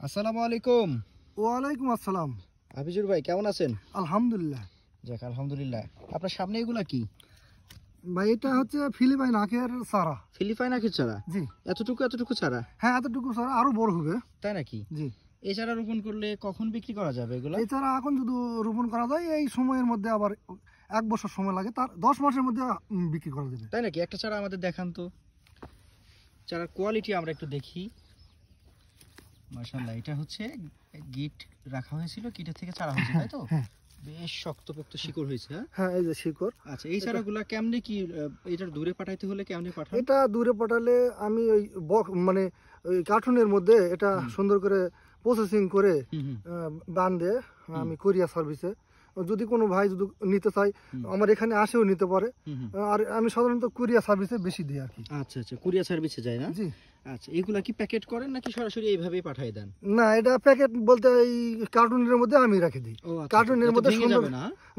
আসসালামু আলাইকুম। ওয়ালাইকুম আসসালাম। হাফিজুর ভাই কেমন আছেন? আলহামদুলিল্লাহ। যাক আলহামদুলিল্লাহ। আপনার সামনে এগুলা কি? ভাই এটা হচ্ছে ফিলিপাইন আখের চারা। ফিলিপাইন আখের চারা? জি। এতটুকু চারা? হ্যাঁ, এতটুকু চারা আরো বড় হবে। তাই নাকি? জি। এই চারা রোপণ করলে কখন বিক্রি করা যাবে এগুলা? এই চারা এখন যদি রোপণ করা যায় এই সময়ের মধ্যে, আবার 1 বছর সময় লাগে, তার 10 মাসের মধ্যে বিক্রি করা যাবে। তাই নাকি? একটা চারা আমাদের দেখান তো। চারার কোয়ালিটি আমরা একটু দেখি। মাশাআল্লাহ, এটা হচ্ছে গিট রাখা হয়েছিল, গিটের থেকে চারা হয়েছে তাই তো? হ্যাঁ। বেশ শক্তপোক্ত শিকড় হয়েছে। হ্যাঁ হ্যাঁ, এই যে শিকড়। আচ্ছা, এই চারাগুলা কেমনে কি এটার দূরে পাঠাইতে হলে কেমনে পাঠান? এটা দূরে পাঠালে আমি ওই মানে ওই কার্টুনের মধ্যে এটা সুন্দর করে প্রসেসিং করে বান্ধে আমি কোরিয়া সার্ভিসে, যদি কোনো ভাই যদি নিতে চাই আমার এখানে আসেও নিতে পারে। আর আমি সাধারণত কুরিয়া সার্ভিসে বেশি দিই আর কি। আচ্ছা আচ্ছা, কুরিয়ার সার্ভিসে যায় না? জি। আচ্ছা, এগুলা কি প্যাকেট করেন নাকি সরাসরি এইভাবেই পাঠিয়ে দেন? না, এটা প্যাকেট বলতে এই কার্টুনের মধ্যে আমি রেখে দিই। কার্টুনের মধ্যে সুন্দর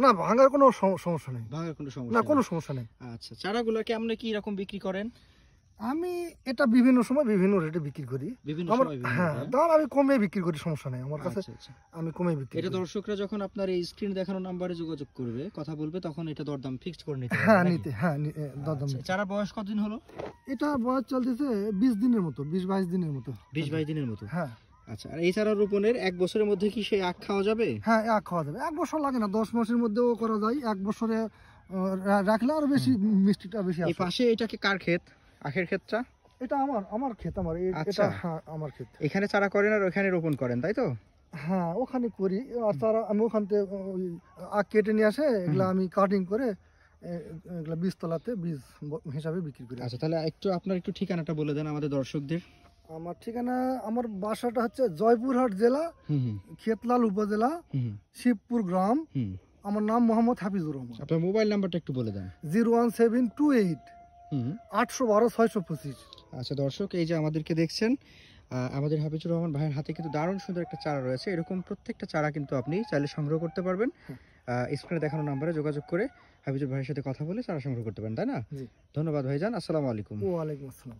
না, ভাঙার কোনো সমস্যা নেই। ভাঙার কোনো সমস্যা না, নেই? কোনো সমস্যা নেই। আচ্ছা, চারাগুলা কেমনে কি রকম বিক্রি করেন? আমি এটা বিভিন্ন সময় বিভিন্ন রেটে বিক্রি করি। বিভিন্ন আমার সময় বিভিন্ন হ্যাঁ, রেটে? দাম আমি কমে বিক্রি করি, সমস্যা নেই আমার কাছে। আচ্ছা আচ্ছা, আমি কমে বিক্রি এটা করি। দর্শকরা যখন আপনার এই স্ক্রিন দেখানো নাম্বারে যোগাযোগ করবে, কথা বলবে, তখন এটা দরদাম ফিক্সড করে নিতে হ্যাঁ, হবে নাকি? নিতে হ্যাঁ দরদাম আচ্ছা, নিতে। চারা বয়স কতদিন হলো? এটা বয়স চলতেছে 20 দিনের মতো, 20-22 দিনের মতো। 20-22 দিনের মতো? হ্যাঁ। আচ্ছা, আর এই চারা রোপণের 1 বছরের মধ্যে কি সেই আখ খাওয়া যাবে? হ্যাঁ, এক খাওয়া যাবে। 1 বছর লাগে না, 10 মাসের মধ্যেও করা যায়। 1 বছরে রাখলে আরো বেশি মিষ্টিটা বেশি এই আসে। পাশে এটা কি কার ক্ষেত? আখের ক্ষেতটা? এটা আমার ক্ষেত, আমার আচ্ছা। এটা হ্যাঁ আমার ক্ষেত। এখানে চারা করেন আর ওখানে রোপণ করেন তাই তো? হ্যাঁ, ওখানে করি। আর তারা আমি ওখান থেকে ওই আখ কেটে নিয়ে আসে, এগুলা আমি কাটিং করে এগুলা বীজতলাতে বীজ হিসাবে বিক্রি করি। আচ্ছা, তাহলে আপনার একটু ঠিকানাটা বলে দেন আমাদের দর্শকদের। আমার ঠিকানা, আমার বাসাটা হচ্ছে জয়পুরহাট জেলা, খেতলাল উপজেলা, শিবপুর গ্রাম। আমার নাম মোহাম্মদ হাফিজুর রহমান। আপনার মোবাইল নাম্বারটা একটু বলে দেন। 01728 812 625। আচ্ছা দর্শক, এই যে আমাদেরকে দেখছেন, আমাদের হাফিজুর রহমান ভাইয়ের হাতে কিন্তু দারুণ সুন্দর একটা চারা রয়েছে। এরকম প্রত্যেকটা চারা কিন্তু আপনি চাইলে সংগ্রহ করতে পারবেন। স্ক্রিনে দেখানো নাম্বারে যোগাযোগ করে হাফিজুর ভাইয়ের সাথে কথা বলে চারা সংগ্রহ করতে পারেন, তাই না? জি। ধন্যবাদ ভাইজান, আসসালামু আলাইকুম। ওয়ালাইকুম আসসালাম।